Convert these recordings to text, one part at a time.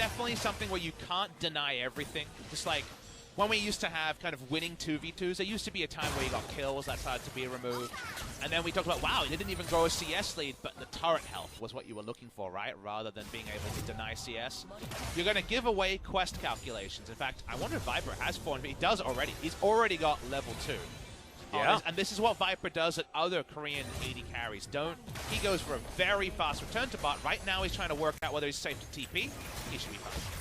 definitely something where you can't deny everything. Just like when we used to have kind of winning 2v2s, there used to be a time where you got kills that started to be removed. And then we talked about, wow, they didn't even grow a CS lead, but the turret health was what you were looking for, right? Rather than being able to deny CS. You're going to give away quest calculations. In fact, I wonder if Viper has 400. He does already. He's already got level 2. Yeah. And this is what Viper does that other Korean AD carries don't. He goes for a very fast return to bot. Right now he's trying to work out whether he's safe to TP. He should be fine.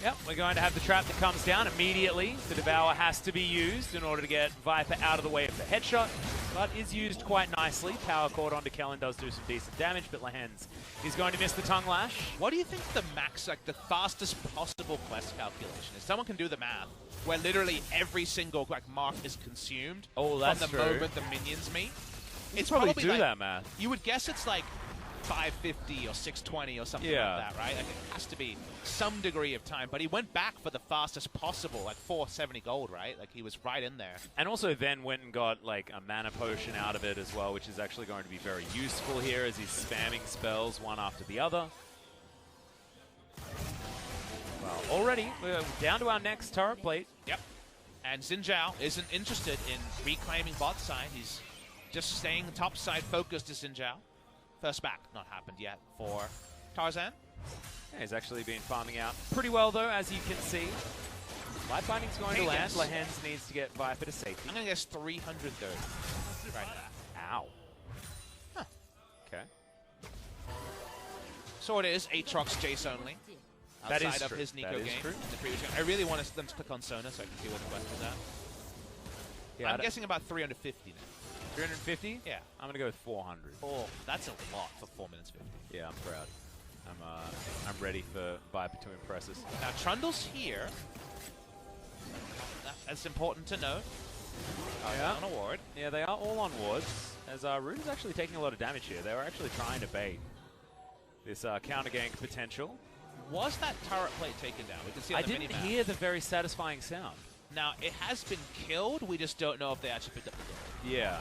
Yep, we're going to have the trap that comes down immediately. The Devour has to be used in order to get Viper out of the way of the headshot, but is used quite nicely. Power cord onto Kellen does do some decent damage, but Lehens is going to miss the tongue lash. What do you think the max, like the fastest possible quest calculation is? Someone can do the math, where literally every single mark is consumed from the moment the minions meet. It's probably do like, that math. You would guess it's like 550 or 620 or something like that, right? Like it has to be some degree of time. But he went back for the fastest possible, like 470 gold, right? Like he was right in there. And also then went and got like a mana potion out of it as well, which is actually going to be very useful here as he's spamming spells one after the other. Well, already we're down to our next turret plate. Yep. And Xin Zhao isn't interested in reclaiming bot side. He's just staying top side focused to Xin Zhao. First back, not happened yet for Tarzan. Yeah, he's actually been farming out pretty well, though, as you can see. Light Binding's going to land. Lehens needs to get Viper to safety. I'm going to guess 330 right now. Ow. Huh. Okay. So it is Aatrox Jace only. That is outside of true. his Nico That is game. true. The previous game. I really want them to click on Sona so I can see where the quest is at. Yeah, I'm guessing about 350 now. 350? Yeah. I'm going to go with 400. Oh, that's a lot for 4 minutes 50. Yeah, I'm proud. I'm ready for Viper to impress us. Now, Trundle's here. That's important to note. Yeah. On a ward. Yeah, they are all on wards, as Root is actually taking a lot of damage here. They were actually trying to bait this counter gank potential. Was that turret plate taken down? We can see on the minimap. I didn't hear the very satisfying sound. Now, it has been killed. We just don't know if they actually picked up the gold. Yeah.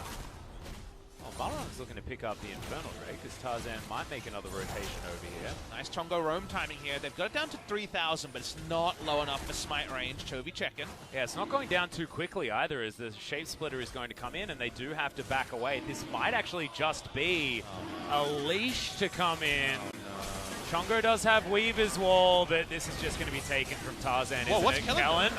Well, Valorant's looking to pick up the Infernal Drake, because Tarzan might make another rotation over here. Nice Chongo roam timing here. They've got it down to 3,000, but it's not low enough for smite range. Chovy checking. Yeah, it's not going down too quickly either, as the Shape Splitter is going to come in, and they do have to back away. This might actually just be a leash to come in. Chongo does have Weaver's Wall, but this is just going to be taken from Tarzan, isn't what's it? killing Kellen,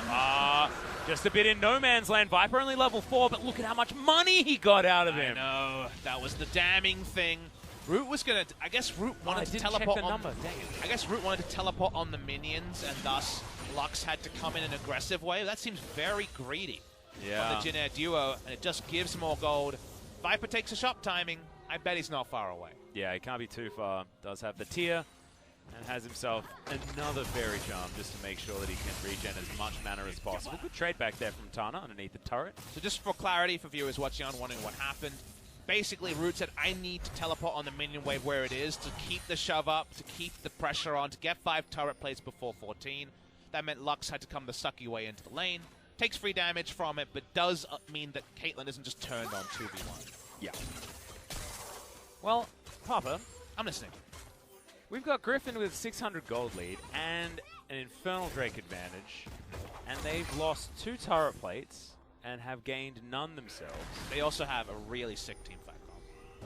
just a bit in no man's land. Viper only level 4, but look at how much money he got out of him. I know. That was the damning thing. Root was going to... I guess Root wanted to teleport on... Dang it. I guess Root wanted to teleport on the minions, and thus Lux had to come in an aggressive way. That seems very greedy from the Jin Air duo, and it just gives more gold. Viper takes a shot timing. I bet he's not far away. Yeah, he can't be too far. Does have the tier. And has himself another Fairy Charm just to make sure that he can regen as much mana as possible. Good trade back there from Tana underneath the turret. So just for clarity for viewers watching on wondering what happened, basically Root said, I need to teleport on the minion wave where it is to keep the shove up, to keep the pressure on, to get 5 turret plays before 14. That meant Lux had to come the sucky way into the lane. Takes free damage from it, but does mean that Caitlyn isn't just turned on 2v1. Yeah. Well, Papa, I'm listening. We've got Griffin with 600 gold lead and an Infernal Drake advantage, and they've lost 2 turret plates and have gained none themselves. They also have a really sick team fight comp.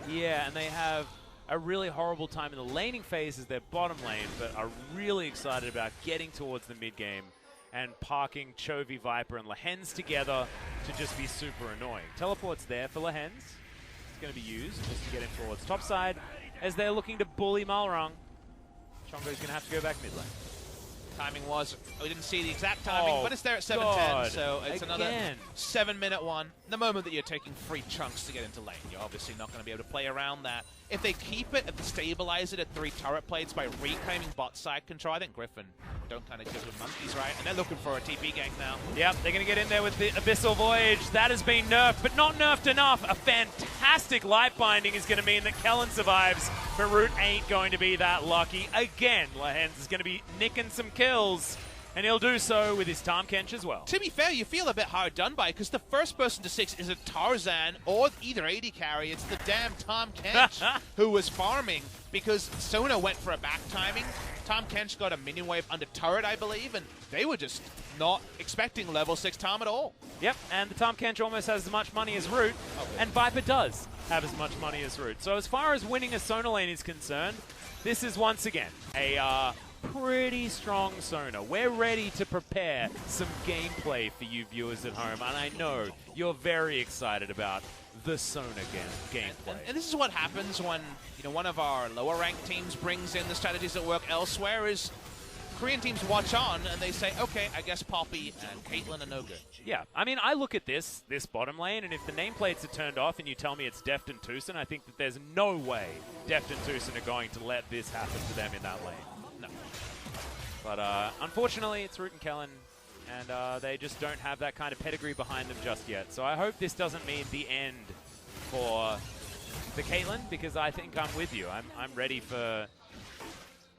Yeah, and they have a really horrible time in the laning phase as their bottom lane, but are really excited about getting towards the mid game and parking Chovy, Viper, and Lehens together to just be super annoying. Teleport's there for Lehens. It's going to be used just to get him towards topside as they're looking to bully Malrung. Chongo's going to have to go back mid lane. Timing was, we didn't see the exact timing, but it's there at 7:10, so it's another 7-minute one. The moment that you're taking free chunks to get into lane, you're obviously not going to be able to play around that. If they keep it and stabilize it at 3 turret plates by reclaiming bot side control, I think Griffin don't kind of give them monkeys, right? And they're looking for a TP gank now. Yep, they're going to get in there with the Abyssal Voyage. That has been nerfed, but not nerfed enough. A fantastic light binding is going to mean that Kellen survives, but Root ain't going to be that lucky. Again, Lehens is going to be nicking some kills, and he'll do so with his Tahm Kench as well. To be fair, you feel a bit hard done by because the first person to 6 is a Tarzan or either AD carry. It's the damn Tahm Kench who was farming because Sona went for a back timing. Tom Kench got a minion wave under turret, I believe, and they were just not expecting level 6 Tom at all. Yep, and the Tom Kench almost has as much money as Root, and Viper does have as much money as Root. So as far as winning a Sona lane is concerned, this is once again a pretty strong Sona. We're ready to prepare some gameplay for you viewers at home, and I know you're very excited about the Sona gameplay. And this is what happens when one of our lower ranked teams brings in the strategies that work elsewhere. Is Korean teams watch on and they say, okay, I guess Poppy and Caitlyn are no good. Yeah, I mean, I look at this bottom lane, and if the nameplates are turned off and you tell me it's Deft and Tucson, I think that there's no way Deft and Tucson are going to let this happen to them in that lane. No. But unfortunately, it's Root and Kellen, and they just don't have that kind of pedigree behind them just yet. So I hope this doesn't mean the end for the Caitlyn, because I think I'm with you. I'm ready for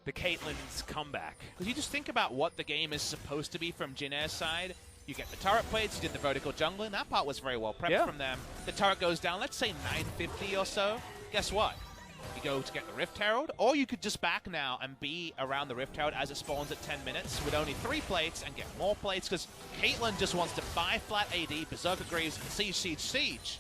the Caitlyn's comeback. Because you just think about what the game is supposed to be from Jin Air's side. You get the turret plates, you did the vertical jungling. That part was very well prepped from them. The turret goes down, let's say 950 or so. Guess what? You go to get the Rift Herald, or you could just back now and be around the Rift Herald as it spawns at 10 minutes with only 3 plates and get more plates, because Caitlyn just wants to buy flat AD, Berserker Greaves, and siege.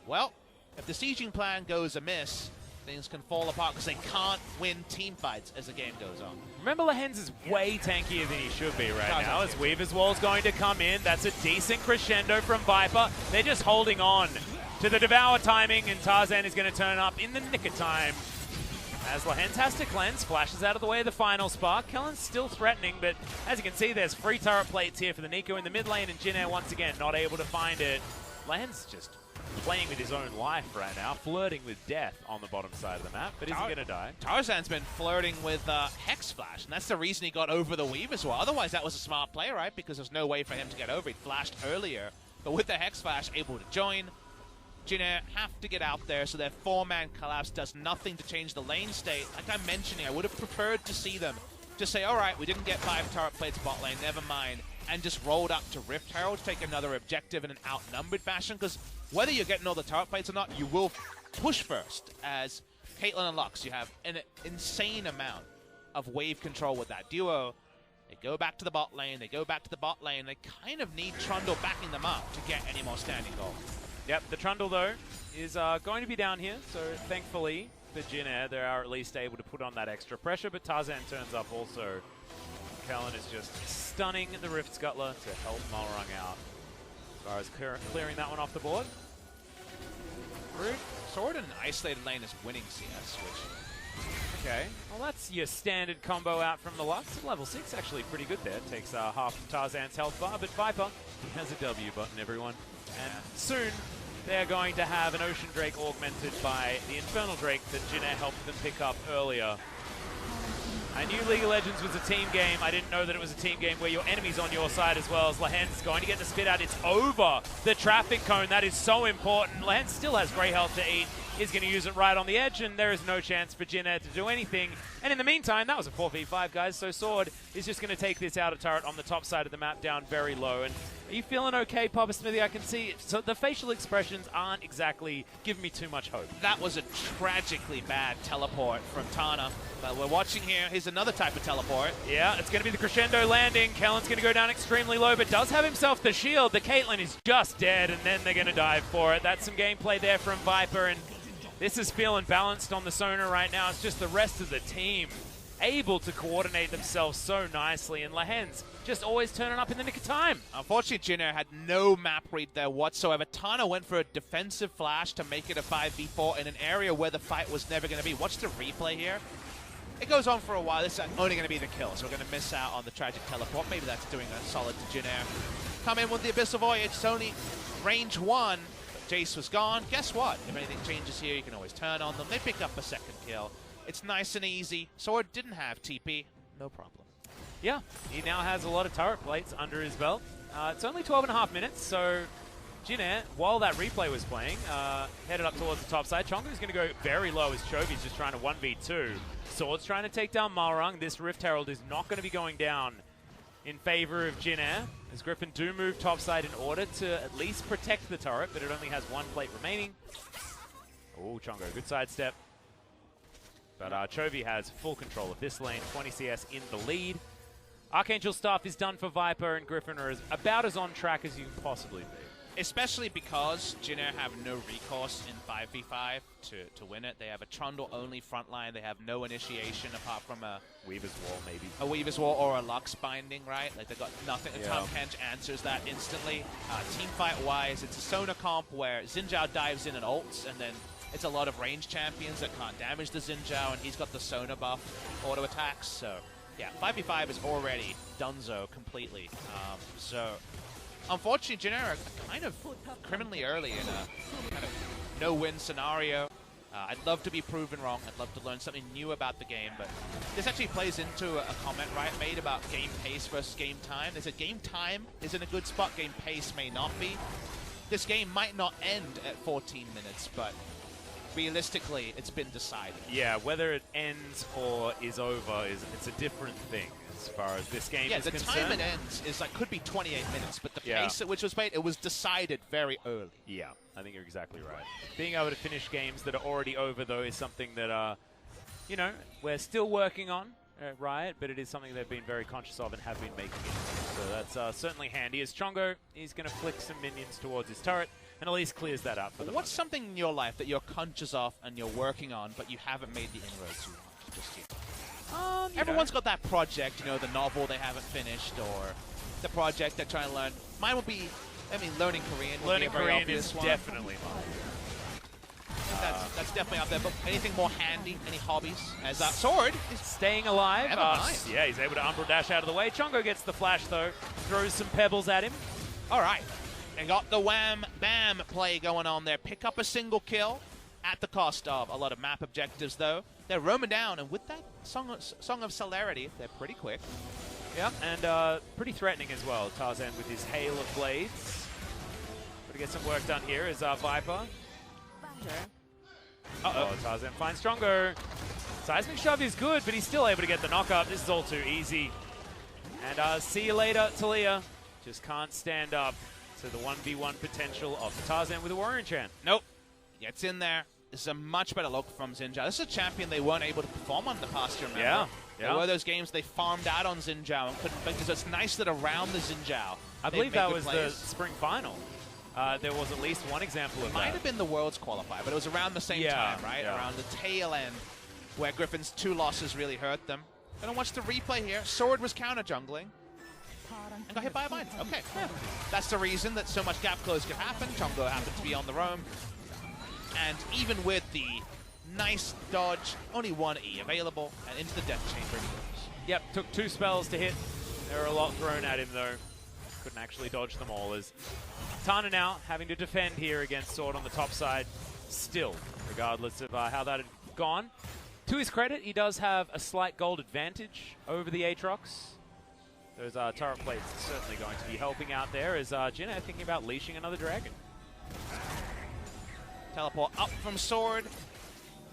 Well, if the sieging plan goes amiss, things can fall apart because they can't win team fights as the game goes on. Remember, Lehens is way tankier than he should be right now, as Weaver's Wall's going to come in. That's a decent crescendo from Viper. They're just holding on to the Devour timing, and Tarzan is going to turn up in the nick of time. As Lehens has to cleanse, flashes out of the way of the final spark. Kellen's still threatening, but as you can see, there's free turret plates here for the Nico in the mid lane, and Jin Air once again not able to find it. Lehens just playing with his own life right now, flirting with death on the bottom side of the map, but isn't going to die. Tarzan's been flirting with Hex Flash, and that's the reason he got over the Weave as well. Otherwise, that was a smart play, right? Because there's no way for him to get over. He flashed earlier, but with the Hex Flash, able to join. Jin Air have to get out there, so their 4-man collapse does nothing to change the lane state. Like I'm mentioning, I would have preferred to see them just say, all right, we didn't get 5 turret plates bot lane, never mind, and just rolled up to Rift Herald to take another objective in an outnumbered fashion, because whether you're getting all the turret plates or not, you will push first. As Caitlyn and Lux, you have an insane amount of wave control with that duo. They go back to the bot lane, they kind of need Trundle backing them up to get any more standing gold. Yep, the Trundle, though, is going to be down here, so thankfully for Jin Air, they are at least able to put on that extra pressure, but Tarzan turns up also. Kellen is just stunning the Rift Scuttler to help Malrung out. As far as clearing that one off the board. Root, Sword in an isolated lane is winning CS, which... Okay, well that's your standard combo out from the Lux. Level 6 actually pretty good there. Takes half of Tarzan's health bar, but Viper, he has a W button, everyone. And soon, they're going to have an Ocean Drake augmented by the Infernal Drake that Jin Air helped them pick up earlier. I knew League of Legends was a team game. I didn't know that it was a team game where your enemy's on your side as well. As Lehens is going to get the spit out. It's over the traffic cone. That is so important. Lehens still has great health to eat. He's going to use it right on the edge, and there is no chance for Jin Air to do anything. And in the meantime, that was a 4v5, guys. So Sword is just going to take this outer turret on the top side of the map down very low. And are you feeling okay, Papa Smithy? I can see it. So the facial expressions aren't exactly giving me too much hope. That was a tragically bad teleport from Tana. But we're watching here. Here's another type of teleport. Yeah, it's going to be the crescendo landing. Kellen's going to go down extremely low, but does have himself the shield. The Caitlyn is just dead, and then they're going to dive for it. That's some gameplay there from Viper, and this is feeling balanced on the Sona right now. It's just the rest of the team able to coordinate themselves so nicely, and Lehens just always turning up in the nick of time. Unfortunately, Jin Air had no map read there whatsoever. Tana went for a defensive flash to make it a 5v4 in an area where the fight was never going to be. Watch the replay here. It goes on for a while. This is only going to be the kill, so we're going to miss out on the tragic teleport. Maybe that's doing a solid to Jin Air. Come in with the Abyssal Voyage. It's only range 1. Jace was gone. Guess what? If anything changes here, you can always turn on them. They pick up a second kill. It's nice and easy. Sword didn't have TP. No problem. Yeah, he now has a lot of turret plates under his belt. It's only 12.5 minutes, so Jin Air, while that replay was playing, headed up towards the top side. Chongo's going to go very low as Chovy's just trying to 1v2. Sword's trying to take down Malrung. This Rift Herald is not going to be going down in favor of Jin Air, as Griffin do move topside in order to at least protect the turret, but it only has 1 plate remaining. Oh, Chongo, good sidestep. But Chovy has full control of this lane, 20 CS in the lead. Archangel Staff is done for Viper, and Griffin are about as on track as you can possibly be. Especially because Jin Air have no recourse in 5v5 to win it. They have a Trundle-only frontline. They have no initiation apart from a Weaver's Wall, maybe. A Weaver's Wall or a Lux Binding, right? Like, they've got nothing. Yeah. Tom Kench answers that instantly. Team fight-wise, it's a Sona comp where Xin Zhao dives in and ults, and then it's a lot of range champions that can't damage the Xin Zhao, and he's got the Sona buff auto attacks. So, yeah, 5v5 is already donezo completely. Unfortunately, Jin Air are kind of criminally early in a kind of no-win scenario. I'd love to be proven wrong. I'd love to learn something new about the game, but this actually plays into a comment Riot made about game pace versus game time. They said game time is in a good spot, game pace may not be. This game might not end at 14 minutes, but realistically, it's been decided. Yeah, whether it ends or is over, it's a different thing as far as this game is concerned. Yeah, the time it ends is could be 28 minutes, but the pace at which it was played, it was decided very early. Yeah, I think you're exactly right. Being able to finish games that are already over, though, is something that, we're still working on at Riot, but it is something they've been very conscious of and have been making it. So that's certainly handy. As Chongo, he's going to flick some minions towards his turret, and at least clears that up. For What's something in your life that you're conscious of and you're working on, but you haven't made the inroads you want just yet? Everyone's got that project, the novel they haven't finished, or the project they're trying to learn. Mine will be, learning Korean. Learning Korean is one. definitely mine. That's definitely up there. But anything more handy? Any hobbies? As that sword is staying alive. Nice. Yeah, he's able to Umbral Dash out of the way. Chongo gets the flash, though. Throws some pebbles at him. All right. They got the wham bam play going on there. Pick up a single kill at the cost of a lot of map objectives, though. They're roaming down, and with that Song of Celerity, they're pretty quick. Yeah, and pretty threatening as well. Tarzan with his hail of blades. Got to get some work done here is Viper. Okay. Uh-oh, Tarzan finds Chongo. Seismic Shove is good, but he's still able to get the knock-up. This is all too easy. And see you later, Talia. Just can't stand up to the 1v1 potential of Tarzan with a Warrior Enchant. Nope. Gets in there. This is a much better look from Xin Zhao. This is a champion they weren't able to perform on the past year, remember? Yeah. There were those games they farmed out on Xin Zhao and couldn't, because it's nice that around the Xin Zhao, I believe that was the spring final. There was at least one example of that. Might have been the Worlds qualifier, but it was around the same time, right? Yeah. Around the tail end, where Griffin's 2 losses really hurt them. Gonna watch the replay here. Sword was counter jungling. And got hit by a mine. Okay. Yeah. That's the reason that so much gap close could happen. Chongo happened to be on the roam. And even with the nice dodge, only 1 E available, and into the death chamber he goes. Yep, took 2 spells to hit. There were a lot thrown at him, though. Couldn't actually dodge them all. As Tana now having to defend here against Sword on the top side. Still, regardless of how that had gone. To his credit, he does have a slight gold advantage over the Aatrox. Those turret plates are certainly going to be helping out there as Jin Air thinking about leashing another dragon. Teleport up from Sword.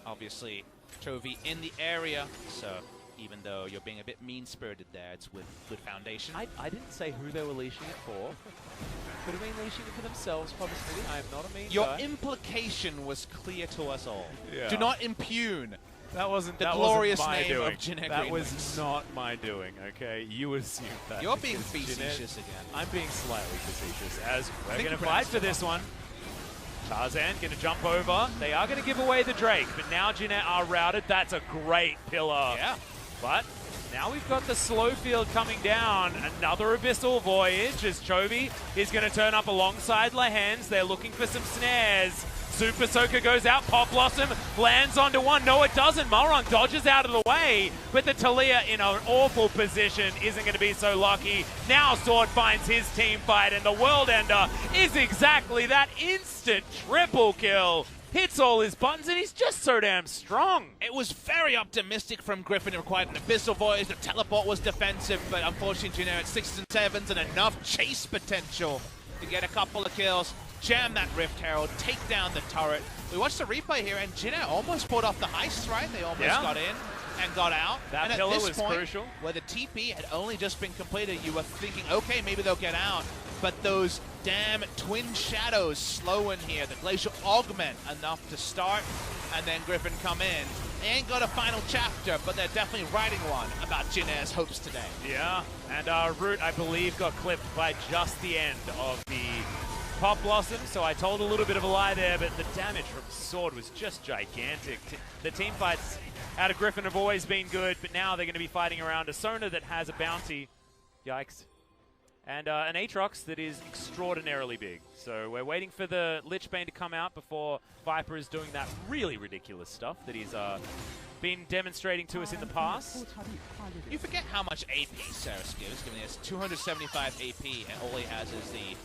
Obviously, Chovy in the area, so even though you're being a bit mean-spirited there, it's with good foundation. I didn't say who they were leashing it for. Could have been leashing it for themselves, probably. I am not a mean Your guy. implication was clear to us all. Yeah. Do not impugn That wasn't the that glorious wasn't my name doing. of Jin Air That Green was Wings. not my doing, okay? You assumed that. You're being because Jin Air- facetious again. I'm being slightly facetious as we're think going to you fight pronounced for it this one. Tarzan going to jump over. They are going to give away the Drake, but now Jin Air are routed. That's a great pillar. Yeah. But now we've got the slow field coming down. Another Abyssal Voyage as Chovy is going to turn up alongside Lehens. They're looking for some snares. Super Soaker goes out. Pop Blossom lands onto one. No, it doesn't. Malrung dodges out of the way, but the Talia in an awful position isn't going to be so lucky. Now Sword finds his team fight, and the World Ender is exactly that. Instant triple kill. Hits all his buttons, and he's just so damn strong. It was very optimistic from Griffin. It required an Abyssal Voyage. The teleport was defensive, but unfortunately, Jin Air at 6s and 7s and enough chase potential to get a couple of kills. Jam that Rift Herald, take down the turret. We watched the replay here, and Jin Air almost pulled off the heist, right? They almost got in and got out. That and pillar at this was point, crucial. where the TP had only just been completed, you were thinking, okay, maybe they'll get out. But those damn Twin Shadows slow in here. The Glacial Augment enough to start, and then Griffin come in They ain't got a final chapter, but they're definitely writing one about Jin Air's hopes today. Yeah, and Root, I believe, got clipped by just the end of the Pop Blossom, so I told a little bit of a lie there, but the damage from Sword was just gigantic. The team fights out of Griffin have always been good, but now they're going to be fighting around a Sona that has a bounty. Yikes. And an Aatrox that is extraordinarily big. So we're waiting for the Lich Bane to come out before Viper is doing that really ridiculous stuff that he's been demonstrating to us in the past. You forget how much AP Seraph gives, given he has 275 AP, and all he has is the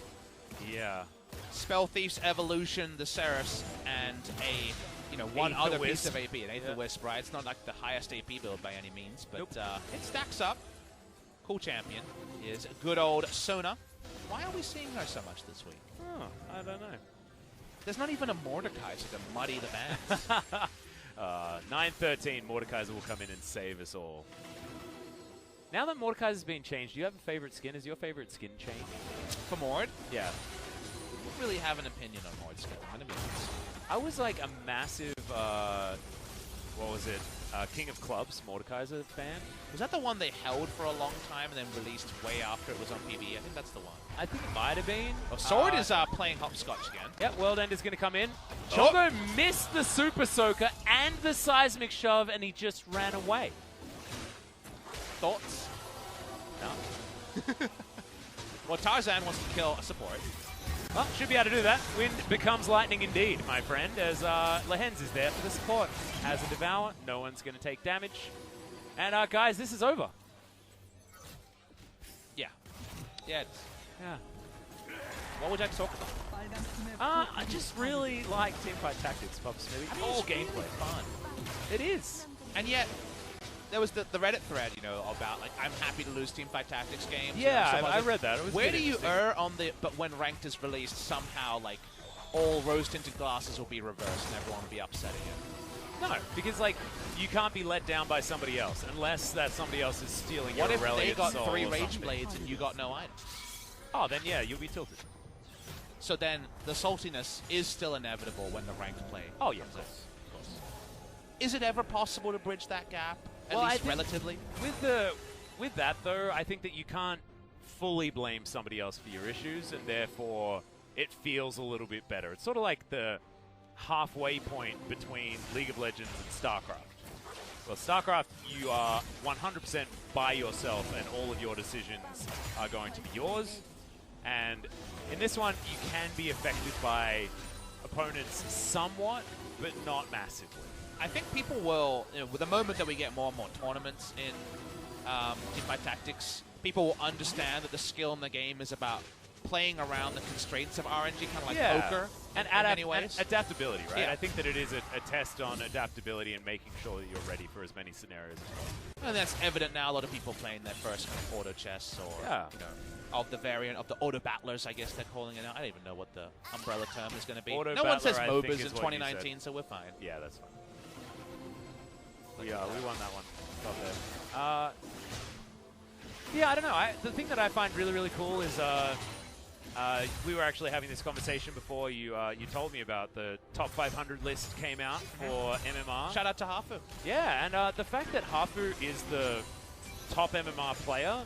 Spell Thief's Evolution, the Seraphs, and one other piece of AP, an Aether Wisp, right? It's not like the highest AP build by any means, but it stacks up. Cool champion is good old Sona. Why are we seeing her so much this week? Oh, I don't know. There's not even a Mordekaiser to muddy the bands. 9-13, Mordekaiser will come in and save us all. Now that Mordekaiser's been changed, do you have a favorite skin? Is your favorite skin changed? For Mord? Yeah. I don't really have an opinion on Mord's skin, I'm gonna be honest. I was like a massive, what was it? King of Clubs, Mordekaiser fan. Was that the one they held for a long time and then released way after it was on PvE? I think that's the one. I think it might have been. Oh, Sword is playing hopscotch again. Yep, World Ender's going to come in. Chongo missed the Super Soaker and the Seismic Shove, and he just ran away. Thoughts? No. Well, Tarzan wants to kill a support. Well, should be able to do that. Wind becomes lightning indeed, my friend, as Lehens is there for the support. Has a Devour. No one's going to take damage. And, guys, this is over. Yeah. Yeah, it is. Yeah. What would you like to talk about? I just really like teamfight tactics, Pop Smithy. I mean, all it's gameplay. really fun. It is. And yet, there was the Reddit thread, about, like, I'm happy to lose teamfight tactics games. Yeah, I read that. It was where do you err on the, but when ranked is released, somehow, like, all rose-tinted glasses will be reversed and everyone will be upset again? No, because, like, you can't be let down by somebody else unless that somebody else is stealing what your if Aurelion they got soul 3 or Rage something. Blades and you got no items? Oh, then yeah, you'll be tilted. So then the saltiness is still inevitable when the ranked play comes in. Of course. Is it ever possible to bridge that gap, at Well, least relatively? With that, though, I think that you can't fully blame somebody else for your issues, and therefore it feels a little bit better. It's sort of like the halfway point between League of Legends and StarCraft. Well, StarCraft, you are 100% by yourself, and all of your decisions are going to be yours. And in this one, you can be affected by opponents somewhat, but not massively. I think people will, with the moment that we get more and more tournaments in teamfight tactics, people will understand that the skill in the game is about playing around the constraints of RNG, kind of like poker and in many ways. Adaptability, right? Yeah. I think that it is a test on adaptability and making sure that you're ready for as many scenarios as possible. And that's evident now. A lot of people playing their first kind of auto chess or, of the variant of the auto battlers, I guess they're calling it now. I don't even know what the umbrella term is going to be. Auto no one says battler, I think, MOBAs is in what you 2019, so we're fine. Yeah, that's fine. We won that one. Got there. Yeah, I don't know. The thing that I find really, really cool is we were actually having this conversation before you told me about the top 500 list came out for MMR. Shout out to Hafu. Yeah, and the fact that Hafu is the top MMR player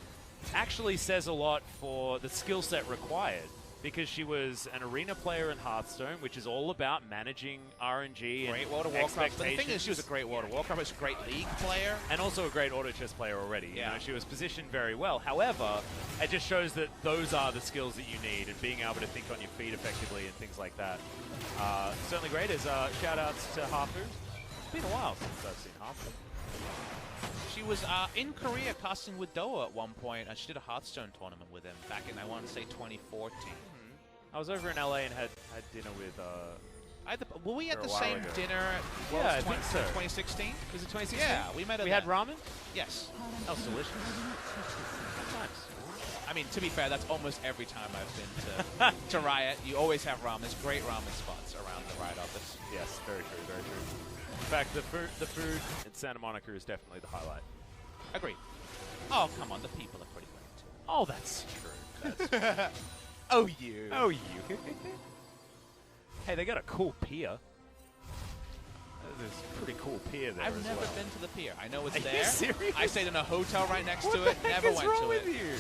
actually says a lot for the skill set required, because she was an arena player in Hearthstone, which is all about managing RNG and great World of Warcraft. But the thing is, she was a great World of Warcraft. She was a great League player. And also a great auto chess player already. Yeah. She was positioned very well. However, it just shows that those are the skills that you need, and being able to think on your feet effectively and things like that. Certainly great. As shout-outs to Hafu. It's been a while since I've seen Hafu. She was in Korea casting with Doa at one point. She did a Hearthstone tournament with him back in, I want to say, 2014. I was over in LA and had dinner with... were we at the while same ago. dinner at Yeah, I think so. 2016? Was it 2016? Yeah, we met at We had that. ramen? Yes. That was delicious. Nice. I mean, to be fair, that's almost every time I've been to Riot. You always have ramen. There's great ramen spots around the Riot office. Yes, very true, very true. In fact, the food in Santa Monica is definitely the highlight. Agreed. Oh, come on. The people are pretty great, too. Oh, that's true. That's true. Oh, you. Oh, you. Hey, they got a cool pier. There's a pretty cool pier there. I've never been to the pier. I know it's Are there. you serious? I stayed in a hotel right next What to the it. heck Never is went wrong to with it. you?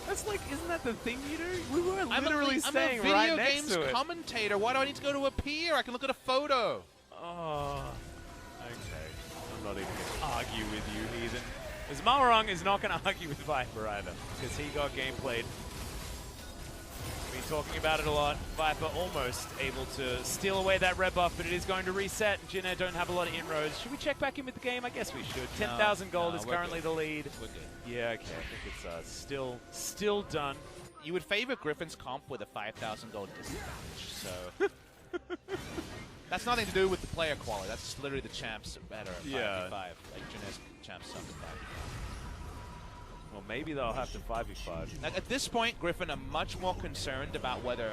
That's like, isn't that the thing you do? We were I'm literally staying right next to it. video games commentator. Why do I need to go to a pier? I can look at a photo. Oh, okay. I'm not even going to argue with you, heathen. As Malrung is not going to argue with Viper either, because he got game played. Been talking about it a lot. Viper almost able to steal away that red buff, but it is going to reset. Jin Air don't have a lot of inroads. Should we check back in with the game? I guess we should. 10,000 gold is currently the lead. We're good. Yeah, okay. I think it's still done. You would favor Griffin's comp with a 5,000 gold disadvantage, so... That's nothing to do with the player quality. That's just literally the champs are better at 5v5. Like Jin champs suck at 5v5. Well, maybe they'll have to 5v5. At this point, Griffin are much more concerned about whether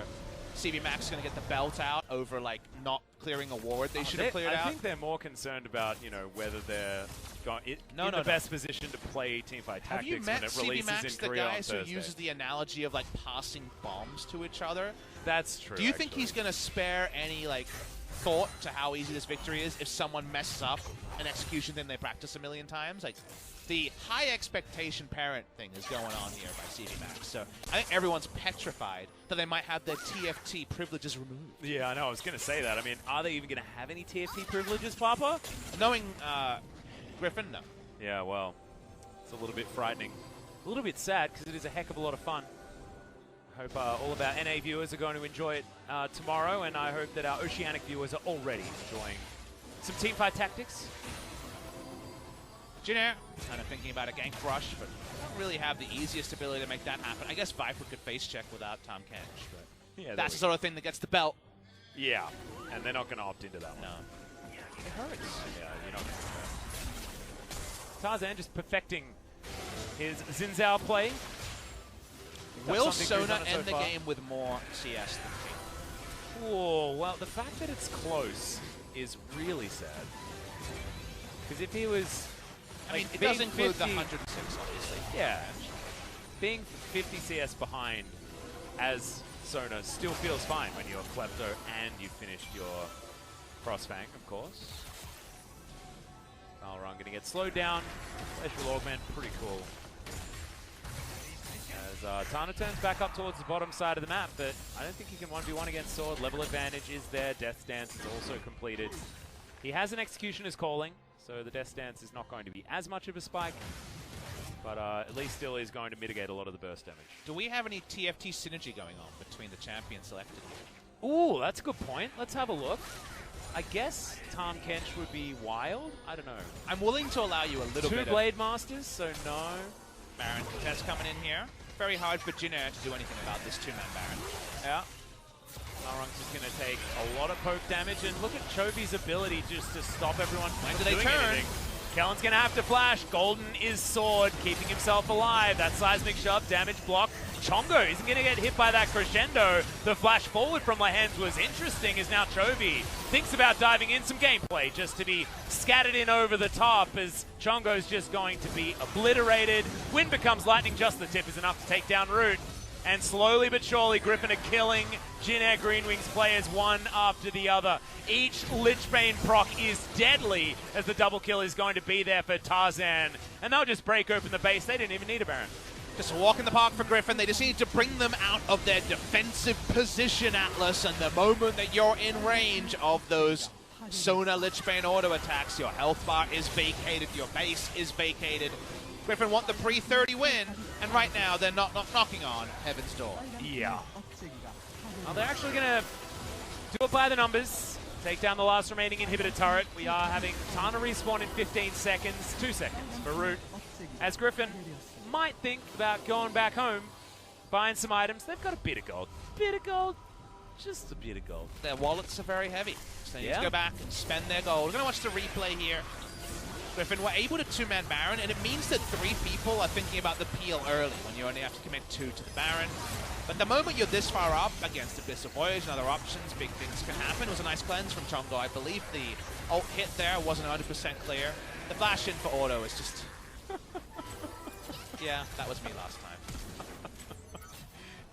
CV Max is going to get the belt out over, like, not clearing a ward they should have cleared out. I think they're more concerned about, you know, whether they're in the best position to play teamfight tactics. Have you met when it CV releases Max, in the Korea guys on who Thursday. uses the analogy of, like, passing bombs to each other? That's true. Do you think he's going to spare any, like, thought to how easy this victory is if someone messes up an execution thing they practice a million times? Like, the high expectation parent thing is going on here by CV Max. So I think everyone's petrified that they might have their TFT privileges removed. Yeah, I know. I was going to say that. I mean, are they even going to have any TFT privileges, Papa? Knowing Griffin, no. Yeah, well, it's a little bit frightening. A little bit sad because it is a heck of a lot of fun. I hope all of our NA viewers are going to enjoy it tomorrow, and I hope that our Oceanic viewers are already enjoying some teamfight tactics. Jin Air, kind of thinking about a gank rush, but don't really have the easiest ability to make that happen. I guess Viper could face check without Tom Kench, but yeah, that's the sort of thing that gets the belt. Yeah, and they're not going to opt into that one. No. It hurts. Yeah, you're not going to. Tarzan just perfecting his Xin play. Will Sona end the game with more CS than King? Oh, well, the fact that it's close is really sad. Because if he was... I mean, it does include the 106, obviously. Yeah. Being 50 CS behind as Sona still feels fine when you're Klepto and you've finished your crossfang, of course. Malrung going to get slowed down. Special augment, pretty cool. As Tana turns back up towards the bottom side of the map, but I don't think he can 1v1 against Sword. Level advantage is there. Death Dance is also completed. He has an Executioner's Calling, so the Death Dance is not going to be as much of a spike, but at least still is going to mitigate a lot of the burst damage. Do we have any TFT synergy going on between the champions selected here? Ooh, that's a good point. Let's have a look. I guess Tom Kench would be wild. I don't know. I'm willing to allow you a little bit Two Blade Masters, so no. Baron Cortez coming in here. Very hard for Jin Air to do anything about this two-man Baron. Yeah. Malrung's just going to take a lot of poke damage, and look at Chovy's ability just to stop everyone from doing anything. Kellen's going to have to flash. Golden is Sword, keeping himself alive. That seismic shove, damage block. Chongo isn't going to get hit by that crescendo. The flash forward from Lehens was interesting, as now Chovy thinks about diving in some gameplay just to be scattered in over the top, as Chongo's just going to be obliterated. Wind becomes lightning, just the tip is enough to take down Root. And slowly but surely, Griffin are killing Jin Air Green Wings players one after the other. Each Lichbane proc is deadly, as the double kill is going to be there for Tarzan. And they'll just break open the base. They didn't even need a Baron. Just a walk in the park for Griffin. They just need to bring them out of their defensive position, Atlas. And the moment that you're in range of those Sona Lichbane auto attacks, your health bar is vacated, your base is vacated. Griffin want the pre-30 win, and right now they're not knocking on Heaven's door. Yeah. Well, they're actually going to do it by the numbers. Take down the last remaining inhibitor turret. We are having Tana respawn in 15 seconds, 2 seconds for Root. As Griffin might think about going back home, buying some items. They've got a bit of gold. Bit of gold. Just a bit of gold. Their wallets are very heavy, so they need to go back and spend their gold. We're going to watch the replay here. Griffin were able to two-man Baron, and it means that 3 people are thinking about the peel early when you only have to commit 2 to the Baron. But the moment you're this far up against Abyssal Voyage and other options, big things can happen. It was a nice cleanse from Chongo. I believe the ult hit there wasn't 100% clear. The flash in for auto is just... yeah, that was me last time.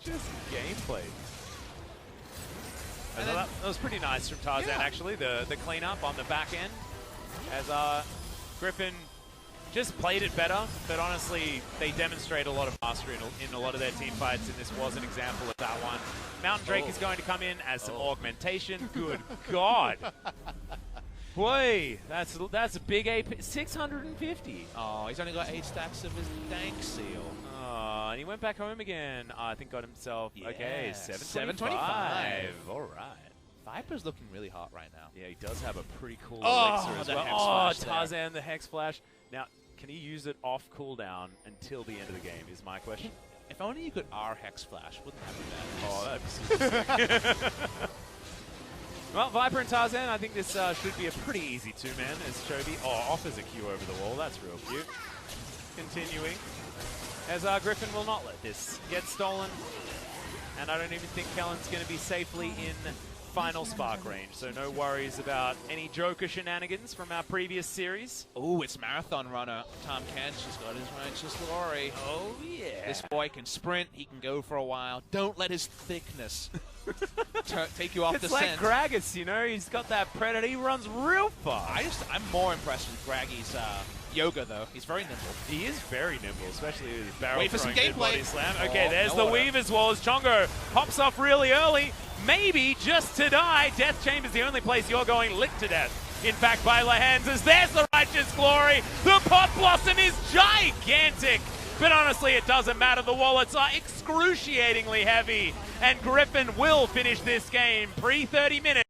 Just gameplay. That was pretty nice from Tarzan, actually, the cleanup on the back end. As Griffin just played it better, but honestly, they demonstrate a lot of mastery in a lot of their team fights, and this was an example of that one. Mountain Drake is going to come in as some augmentation. Good God. Boy, that's a big AP. 650. Oh, he's only got 8 stacks of his dank seal. Oh, and he went back home again. I think got himself, okay, 725. All right. Viper's looking really hot right now. Yeah, he does have a pretty cool elixir as well. Oh, Tarzan, there. the Hex Flash. Now, can he use it off cooldown until the end of the game is my question. If only you could R Hex Flash, wouldn't that be bad? Oh, that'd be super sick. Well, Viper and Tarzan, I think this should be a pretty easy two-man as Chovy offers a Q over the wall. That's real cute. Continuing, as Griffin will not let this get stolen. And I don't even think Kellen's going to be safely in final spark range, so no worries about any Joker shenanigans from our previous series. Oh, it's marathon runner Tom Kench. He's got his righteous glory. Oh, yeah. This boy can sprint. He can go for a while. Don't let his thickness take you off the scent. It's like Gragas, you know? He's got that predator. He runs real fast. I'm more impressed with Graggy's yoga, though. He's very nimble. He is very nimble, especially with his barrel Wait for some throwing gameplay. body slam. Okay, Oh, there's no the order. weave as well as Chongo pops off really early. Maybe just to die. Death Chamber's the only place you're going licked to death. In fact, by Lehans, as there's the righteous glory. The pot blossom is gigantic. But honestly, it doesn't matter. The wallets are excruciatingly heavy. And Griffin will finish this game pre-30 minutes.